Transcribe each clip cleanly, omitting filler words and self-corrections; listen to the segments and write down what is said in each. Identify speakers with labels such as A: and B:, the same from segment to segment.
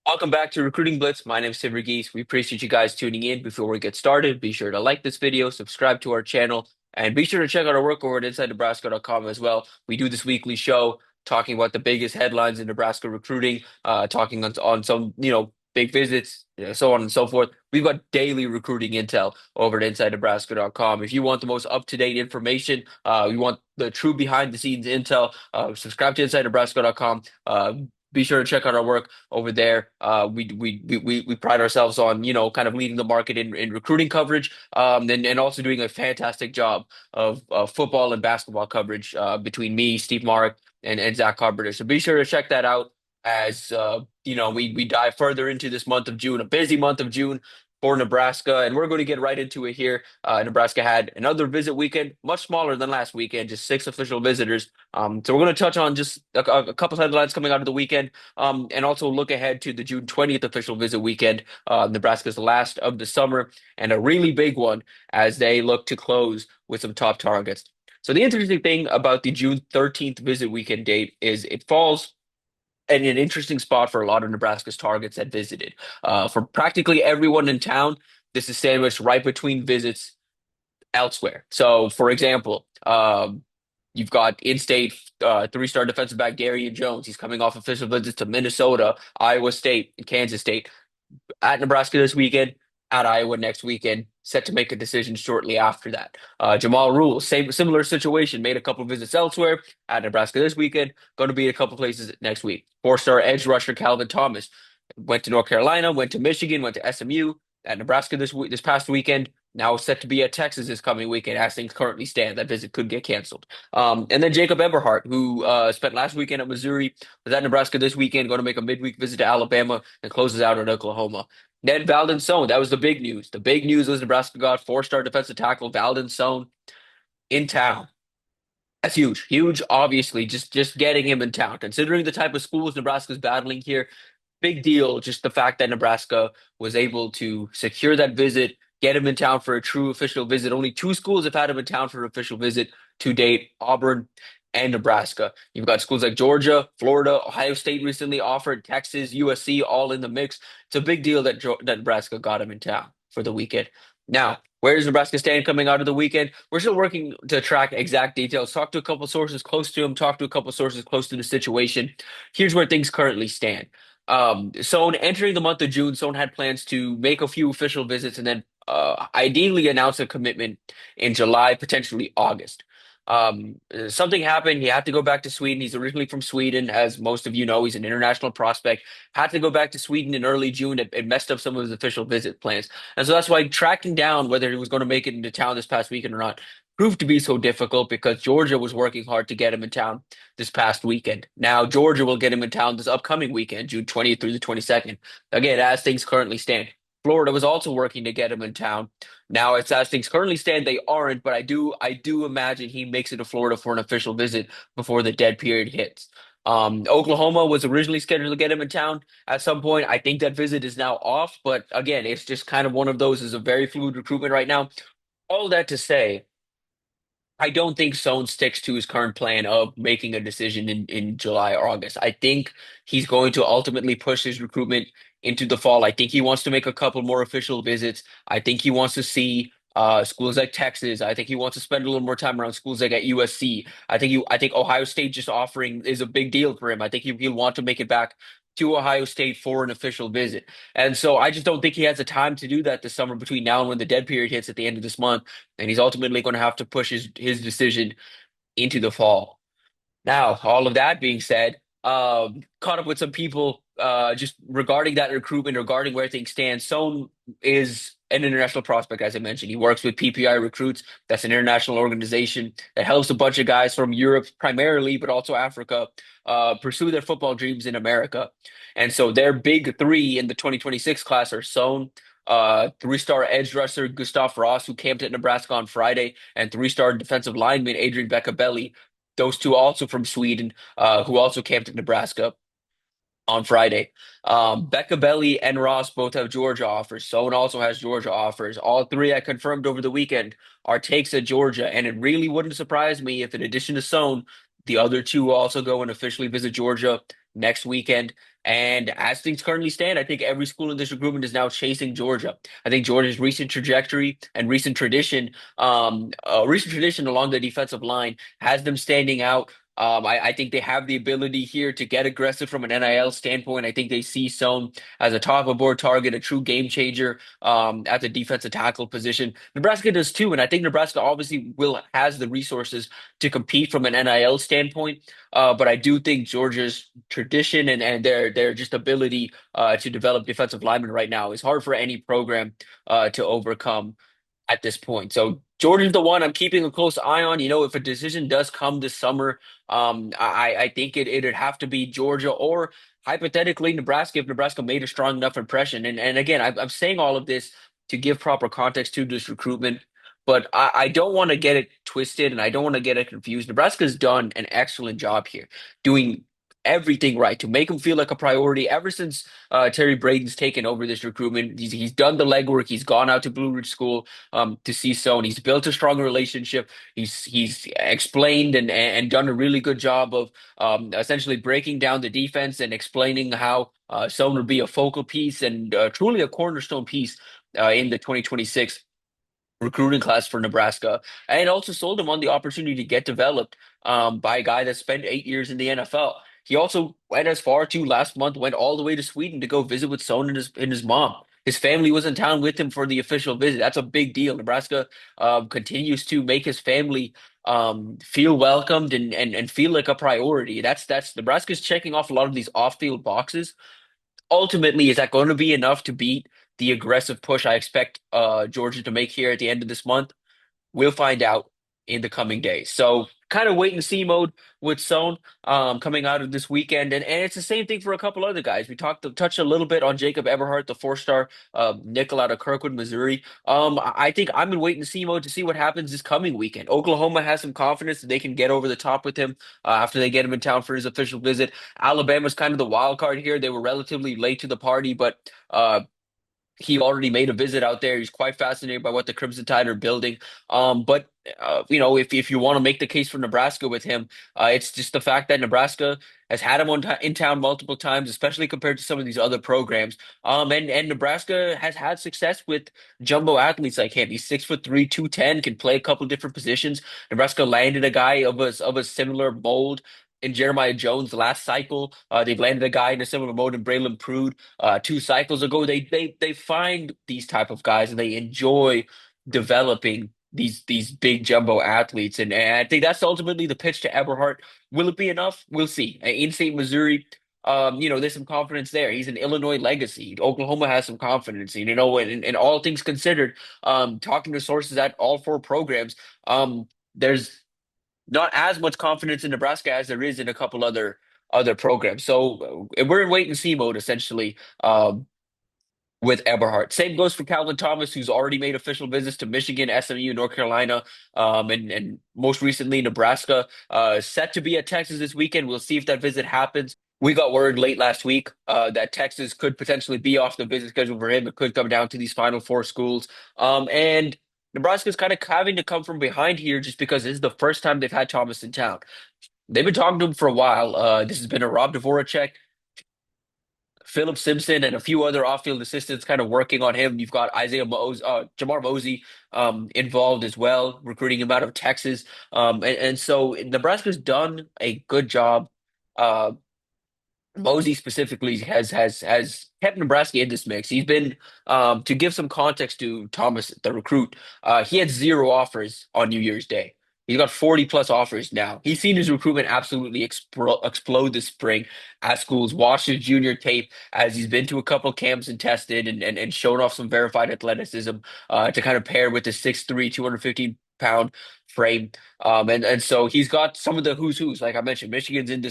A: Welcome back to Recruiting Blitz. My name is Verghese. We appreciate you guys tuning in. Before we get started, be sure to like this video, subscribe to our channel, and be sure to check out our work over at InsideNebraska.com as well. We do this weekly show talking about the biggest headlines in Nebraska recruiting, talking on some, big visits, so on and so forth. We've got daily recruiting intel over at InsideNebraska.com. If you want the most up-to-date information, you want the true behind-the-scenes intel, subscribe to InsideNebraska.com. Be sure to check out our work over there. We pride ourselves on, kind of leading the market in recruiting coverage, and also doing a fantastic job of football and basketball coverage between me, Steve Marek, and Zach Carpenter. So be sure to check that out as we dive further into this month of June, a busy month of June for Nebraska, and we're going to get right into it here. Nebraska had another visit weekend, much smaller than last weekend, just six official visitors. So we're going to touch on just a couple headlines coming out of the weekend, and also look ahead to the June 20th official visit weekend, Nebraska's last of the summer, and a really big one as they look to close with some top targets. So the interesting thing about the June 13th visit weekend date is it falls in an interesting spot for a lot of Nebraska's targets that visited. For practically everyone in town, this is sandwiched right between visits elsewhere. So, for example, you've got in-state three-star defensive back Darian Jones. He's coming off official visits to Minnesota, Iowa State, and Kansas State. At Nebraska this weekend, at Iowa next weekend, set to make a decision shortly after that. Jamal Rule, same similar situation, made a couple visits elsewhere. At Nebraska this weekend, going to be a couple places next week. Four-star edge rusher Calvin Thomas went to North Carolina, went to Michigan, went to SMU. At Nebraska this past weekend, now set to be at Texas this coming weekend as things currently stand. That visit could get canceled. And then Jacob Everheart, who spent last weekend at Missouri, was at Nebraska this weekend, going to make a midweek visit to Alabama and closes out at Oklahoma. Then Valden Sone, that was the big news. The big news was Nebraska got four-star defensive tackle Valden Sone in town. That's huge. Huge, obviously, just getting him in town. Considering the type of schools Nebraska's battling here, big deal. Just the fact that Nebraska was able to secure that visit, get him in town for a true official visit. Only two schools have had him in town for an official visit to date, Auburn and Nebraska. You've got schools like Georgia, Florida, Ohio State recently offered, Texas, USC, all in the mix. It's a big deal that Nebraska got him in town for the weekend. Now, where does Nebraska stand coming out of the weekend? We're still working to track exact details. Talk to a couple sources close to him, talk to a couple sources close to the situation. Here's where things currently stand. Sone entering the month of June, Sone had plans to make a few official visits and then ideally announce a commitment in July, potentially August. Something happened. He had to go back to Sweden. He's originally from Sweden, as most of you know. He's an international prospect. Had to go back to Sweden in early June. It messed up some of his official visit plans. And so that's why tracking down whether he was going to make it into town this past weekend or not proved to be so difficult because Georgia was working hard to get him in town this past weekend. Now, Georgia will get him in town this upcoming weekend, June 20th through the 22nd. Again, as things currently stand. Florida was also working to get him in town. Now, as things currently stand, they aren't, but I do imagine he makes it to Florida for an official visit before the dead period hits. Oklahoma was originally scheduled to get him in town at some point. I think that visit is now off, but again, it's just kind of one of those is a very fluid recruitment right now. All that to say, I don't think Sone sticks to his current plan of making a decision in July or August. I think he's going to ultimately push his recruitment into the fall. I think he wants to make a couple more official visits. I think he wants to see schools like Texas. I think he wants to spend a little more time around schools like at USC. I think Ohio State just offering is a big deal for him. I think he'll want to make it back to Ohio State for an official visit. And so I just don't think he has the time to do that this summer between now and when the dead period hits at the end of this month and he's ultimately going to have to push his decision into the fall. Now, all of that being said, caught up with some people just regarding that recruitment, regarding where things stand. Sohn is an international prospect, as I mentioned. He works with PPI Recruits. That's an international organization that helps a bunch of guys from Europe primarily, but also Africa, pursue their football dreams in America. And so their big three in the 2026 class are Sohn, three-star edge rusher Gustav Ross, who camped at Nebraska on Friday, and three-star defensive lineman Adrian Beccabelli. Those two also from Sweden, who also camped at Nebraska on Friday. Beccabelli and Ross both have Georgia offers. Sohn also has Georgia offers. All three I confirmed over the weekend are takes at Georgia, and it really wouldn't surprise me if, in addition to Sohn, the other two also go and officially visit Georgia next weekend. And as things currently stand, I think every school in this recruitment is now chasing Georgia. I think Georgia's recent trajectory and recent tradition along the defensive line has them standing out. I think they have the ability here to get aggressive from an NIL standpoint. I think they see Sone as a top of board target, a true game changer at the defensive tackle position. Nebraska does too, and I think Nebraska obviously will has the resources to compete from an NIL standpoint. But I do think Georgia's tradition and their just ability to develop defensive linemen right now is hard for any program to overcome at this point. So Jordan's the one I'm keeping a close eye on. If a decision does come this summer, I think it'd have to be Georgia or hypothetically Nebraska if Nebraska made a strong enough impression. And again, I'm saying all of this to give proper context to this recruitment. But I don't want to get it twisted and I don't want to get it confused. Nebraska's done an excellent job here, doing everything right to make him feel like a priority ever since Terry Braden's taken over this recruitment. He's done the legwork. He's gone out to Blue Ridge School to see Sone. He's built a strong relationship. He's explained and done a really good job of essentially breaking down the defense and explaining how Sone would be a focal piece and truly a cornerstone piece in the 2026 recruiting class for Nebraska, and also sold him on the opportunity to get developed by a guy that spent 8 years in the NFL. He also went as far to last month, went all the way to Sweden to go visit with Son and his mom. His family was in town with him for the official visit. That's a big deal. Nebraska continues to make his family feel welcomed and feel like a priority. That's Nebraska's checking off a lot of these off-field boxes. Ultimately, is that going to be enough to beat the aggressive push I expect Georgia to make here at the end of this month? We'll find out in the coming days. So kind of wait and see mode with Sone coming out of this weekend. And it's the same thing for a couple other guys. We touched a little bit on Jacob Everheart, the four-star nickel out of Kirkwood, Missouri. I think I'm in wait and see mode to see what happens this coming weekend. Oklahoma has some confidence that they can get over the top with him after they get him in town for his official visit. Alabama's kind of the wild card here. They were relatively late to the party, but he already made a visit out there. He's quite fascinated by what the Crimson Tide are building. But if you want to make the case for Nebraska with him, it's just the fact that Nebraska has had him in town multiple times, especially compared to some of these other programs. And Nebraska has had success with jumbo athletes like him. He's 6'3", 210, can play a couple different positions. Nebraska landed a guy of a similar mold in Jeremiah Jones last cycle. They've landed a guy in a similar mode in Braylon Prude 2 cycles ago. They find these type of guys and they enjoy developing these big jumbo athletes, and I think that's ultimately the pitch to Everhart. Will it be enough? We'll see. In St. Missouri, there's some confidence there. He's an Illinois legacy. Oklahoma has some confidence, and all things considered, talking to sources at all four programs, there's not as much confidence in Nebraska as there is in a couple other programs. So we're in wait and see mode essentially with Eberhard. Same goes for Calvin Thomas, who's already made official visits to Michigan, SMU, North Carolina, and most recently Nebraska. Set to be at Texas this weekend. We'll see if that visit happens. We got word late last week that Texas could potentially be off the visit schedule for him. It could come down to these final four schools. And Nebraska's kind of having to come from behind here just because this is the first time they've had Thomas in town. They've been talking to him for a while. This has been a Rob Dvorak, Philip Simpson, and a few other off-field assistants kind of working on him. You've got Jamar Mosey involved as well, recruiting him out of Texas. And so Nebraska's done a good job. Uh, Mosey specifically has kept Nebraska in this mix. He's been to give some context to Thomas, the recruit. He had zero offers on New Year's Day. He's got 40 plus offers now. He's seen his recruitment absolutely explode this spring at schools. Watched his junior tape as he's been to a couple camps and tested and shown off some verified athleticism to kind of pair with the 6'3", 215 pound frame. And so he's got some of the who's, like I mentioned. Michigan's in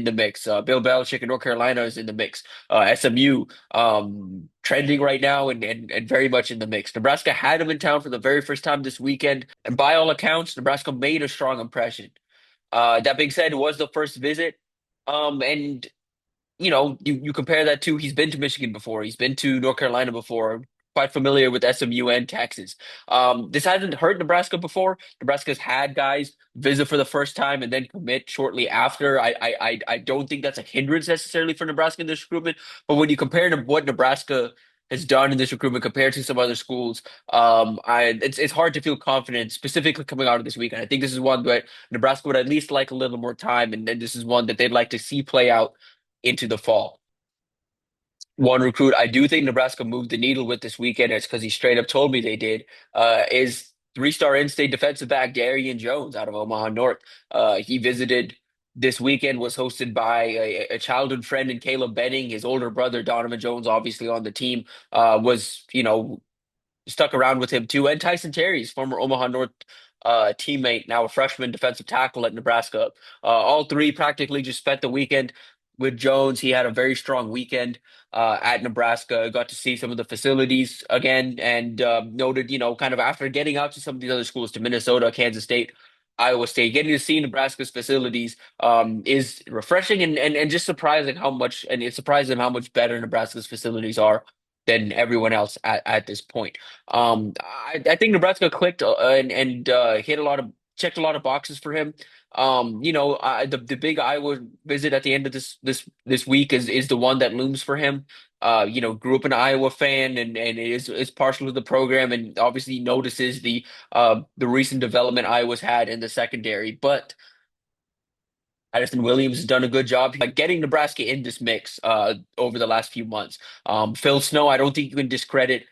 A: the mix. Bill Belichick in North Carolina is in the mix. SMU trending right now and very much in the mix. Nebraska had him in town for the very first time this weekend, and by all accounts, Nebraska made a strong impression. That being said, it was the first visit. And you compare that to he's been to Michigan before, he's been to North Carolina before. quite familiar with SMU and Texas. This hasn't hurt Nebraska before. Nebraska's had guys visit for the first time and then commit shortly after. I don't think that's a hindrance necessarily for Nebraska in this recruitment. But when you compare to what Nebraska has done in this recruitment compared to some other schools, it's hard to feel confident, specifically coming out of this weekend. I think this is one that Nebraska would at least like a little more time, and then this is one that they'd like to see play out into the fall. One recruit I do think Nebraska moved the needle with this weekend, it's because he straight up told me they did, is three-star in-state defensive back Darian Jones out of Omaha North. He visited this weekend, was hosted by a childhood friend in Caleb Benning, his older brother Donovan Jones, obviously on the team, was, stuck around with him too, and Tyson Terry's former Omaha North teammate, now a freshman defensive tackle at Nebraska. All three practically just spent the weekend with Jones. He had a very strong weekend at Nebraska. Got to see some of the facilities again, and noted, kind of after getting out to some of these other schools, to Minnesota, Kansas State, Iowa State, getting to see Nebraska's facilities is refreshing and just surprising how much, and it surprised them how much better Nebraska's facilities are than everyone else at this point. I think Nebraska clicked and hit a lot of checked a lot of boxes for him. The big Iowa visit at the end of this week is the one that looms for him. Grew up an Iowa fan and is partial to the program, and obviously notices the recent development Iowa's had in the secondary. But Addison Williams has done a good job getting Nebraska in this mix over the last few months. Phil Snow, I don't think you can discredit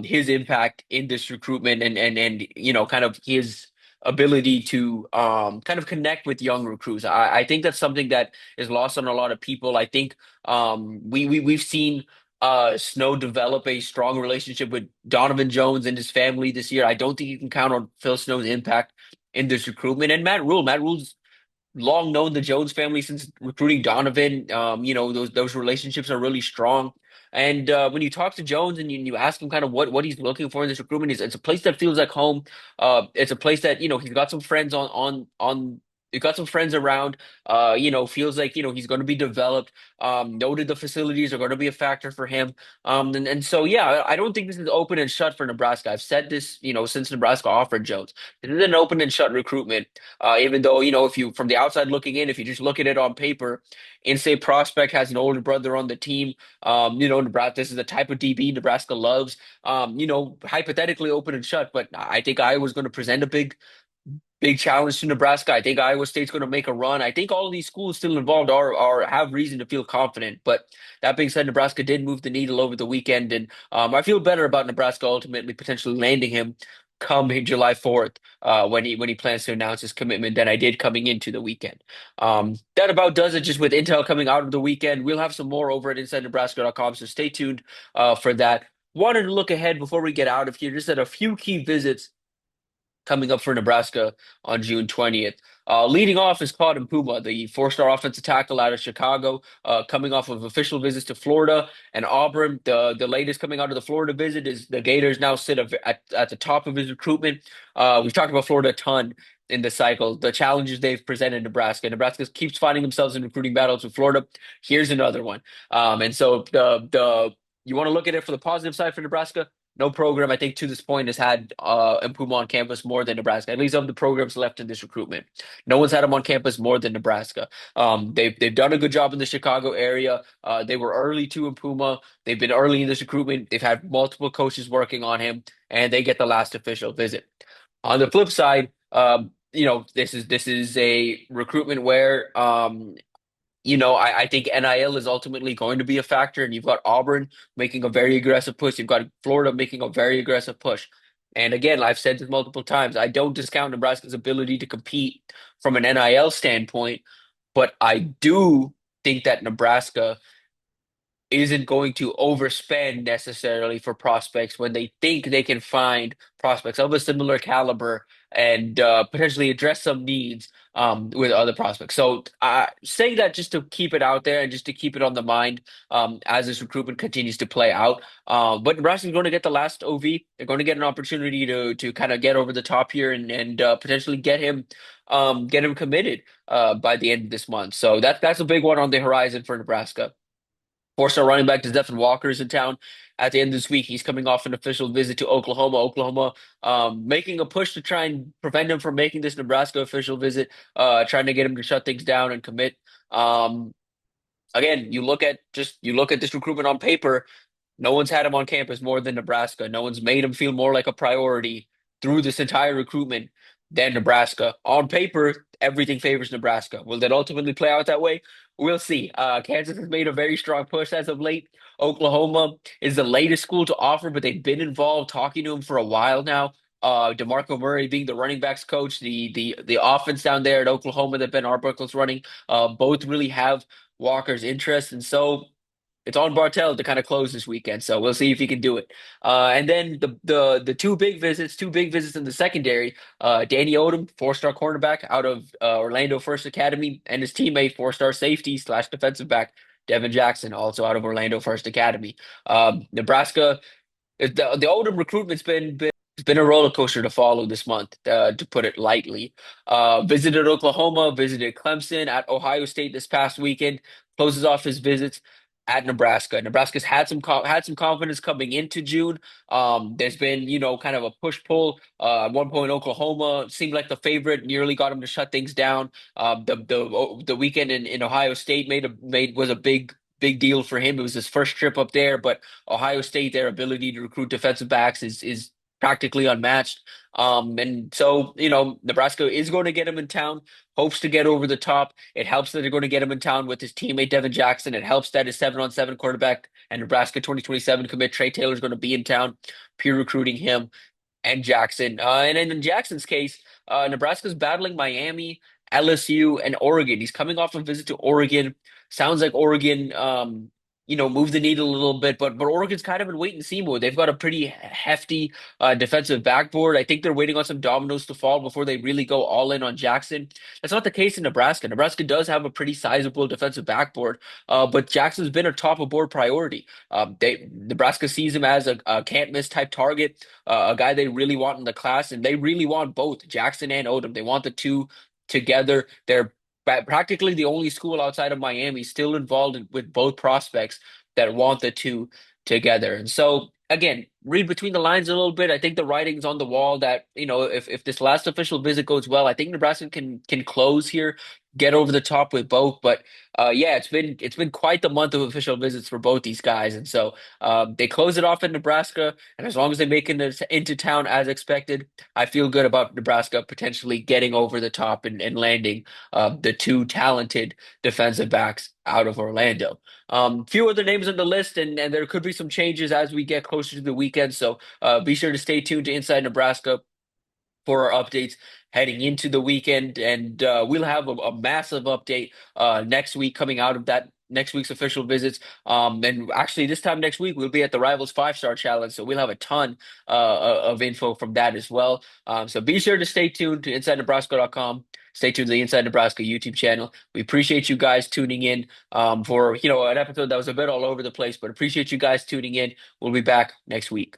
A: his impact in this recruitment and kind of his ability to kind of connect with young recruits. I think that's something that is lost on a lot of people. I think we've seen Snow develop a strong relationship with Donovan Jones and his family this year. I don't think you can count on Phil Snow's impact in this recruitment. And Matt Rule. Matt Rule's long known the Jones family since recruiting Donovan. Those relationships are really strong. And when you talk to Jones and you ask him kind of what he's looking for in this recruitment, it's a place that feels like home. It's a place that he's got some friends on. He's got some friends around. Feels like he's going to be developed. Noted the facilities are going to be a factor for him. And so yeah, I don't think this is open and shut for Nebraska. I've said this since Nebraska offered Jones. This is an open and shut recruitment. Even though, if you, from the outside looking in, if you just look at it on paper, in-state prospect has an older brother on the team. Nebraska, this is the type of DB Nebraska loves. Hypothetically open and shut, but I think Iowa's going to present a big challenge to Nebraska. I think Iowa State's going to make a run. I think all of these schools still involved are have reason to feel confident. But that being said, Nebraska did move the needle over the weekend, and I feel better about Nebraska ultimately potentially landing him come July 4th, when he plans to announce his commitment, than I did coming into the weekend. That about does it just with intel coming out of the weekend. We'll have some more over at InsideNebraska.com, so stay tuned for that. Wanted to look ahead before we get out of here, just at a few key visits coming up for Nebraska on June 20th. Leading off is Claude Puma, the four-star offensive tackle out of Chicago, coming off of official visits to Florida and Auburn. The latest coming out of the Florida visit is the Gators now sit at the top of his recruitment. We've talked about Florida a ton in the cycle, the challenges they've presented Nebraska. Nebraska keeps finding themselves in recruiting battles with Florida. Here's another one. And so the you want to look at it for the positive side for Nebraska. No program, I think, to this point has had Puma on campus more than Nebraska, at least of the programs left in this recruitment. No one's had him on campus more than Nebraska. They've done a good job in the Chicago area. They were early to Puma. They've been early in this recruitment. They've had multiple coaches working on him, and they get the last official visit. On the flip side, this is a recruitment where I think NIL is ultimately going to be a factor, and you've got Auburn making a very aggressive push. You've got Florida making a very aggressive push. And again, I've said this multiple times, I don't discount Nebraska's ability to compete from an NIL standpoint, but I do think that Nebraska isn't going to overspend necessarily for prospects when they think they can find prospects of a similar caliber and potentially address some needs with other prospects. So saying that just to keep it out there and just to keep it on the mind as this recruitment continues to play out. But Nebraska's going to get the last OV. They're going to get an opportunity to kind of get over the top here and potentially get him committed by the end of this month. So that's a big one on the horizon for Nebraska. Four-star running back Zen Walker is in town at the end of this week. He's coming off an official visit to Oklahoma. Oklahoma making a push to try and prevent him from making this Nebraska official visit, trying to get him to shut things down and commit. Um, Again, you look at this recruitment on paper. No one's had him on campus more than Nebraska. No one's made him feel more like a priority through this entire recruitment than Nebraska. On paper, everything favors Nebraska. Will that ultimately play out that way? We'll see. Kansas has made a very strong push as of late. Oklahoma is the latest school to offer, but they've been involved talking to him for a while now. DeMarco Murray being the running backs coach, the offense down there at Oklahoma that Ben Arbuckle's running, both really have Walker's interest, and so it's on Bartell to kind of close this weekend, so we'll see if he can do it. And then the two big visits in the secondary. Danny Odom, four-star cornerback out of Orlando First Academy, and his teammate, four-star safety slash defensive back Devin Jackson, also out of Orlando First Academy. Nebraska the Oldham recruitment's been it's been a roller coaster to follow this month, to put it lightly. Visited Oklahoma, visited Clemson at Ohio State this past weekend. Closes off his visits at Nebraska. Nebraska's had some confidence coming into June. There's been kind of a push pull. At one point, Oklahoma seemed like the favorite, nearly got him to shut things down. The weekend in Ohio State was a big deal for him. It was his first trip up there, but Ohio State, their ability to recruit defensive backs is practically unmatched. And so, Nebraska is going to get him in town, hopes to get over the top. It helps that they're going to get him in town with his teammate Devin Jackson. It helps that his 7-on-7 quarterback and Nebraska 2027 commit Trey Taylor is going to be in town, peer recruiting him and Jackson. And in Jackson's case, Nebraska's battling Miami, LSU, and Oregon. He's coming off a visit to Oregon. Sounds like Oregon, moved the needle a little bit, but Oregon's kind of in wait and see mode. They've got a pretty hefty defensive backboard. I think they're waiting on some dominoes to fall before they really go all in on Jackson. That's not the case in Nebraska. Nebraska does have a pretty sizable defensive backboard, but Jackson's been a top of board priority. Nebraska sees him as a can't miss type target, a guy they really want in the class, and they really want both Jackson and Odom. They want the two together. They're practically the only school outside of Miami still involved with both prospects that want the two together. And so, again, read between the lines a little bit. I think the writing's on the wall that, if this last official visit goes well, I think Nebraska can close here, get over the top with both. But yeah, it's been quite the month of official visits for both these guys. And so they close it off in Nebraska, and as long as they make it into town as expected, I feel good about Nebraska potentially getting over the top and landing the two talented defensive backs out of Orlando. Few other names on the list, and there could be some changes as we get closer to the weekend. So be sure to stay tuned to Inside Nebraska for our updates heading into the weekend. And we'll have a massive update next week coming out of that next week's official visits. And actually, this time next week, we'll be at the Rivals 5-Star Challenge. So we'll have a ton of info from that as well. So be sure to stay tuned to InsideNebraska.com. Stay tuned to the Inside Nebraska YouTube channel. We appreciate you guys tuning in for an episode that was a bit all over the place, but appreciate you guys tuning in. We'll be back next week.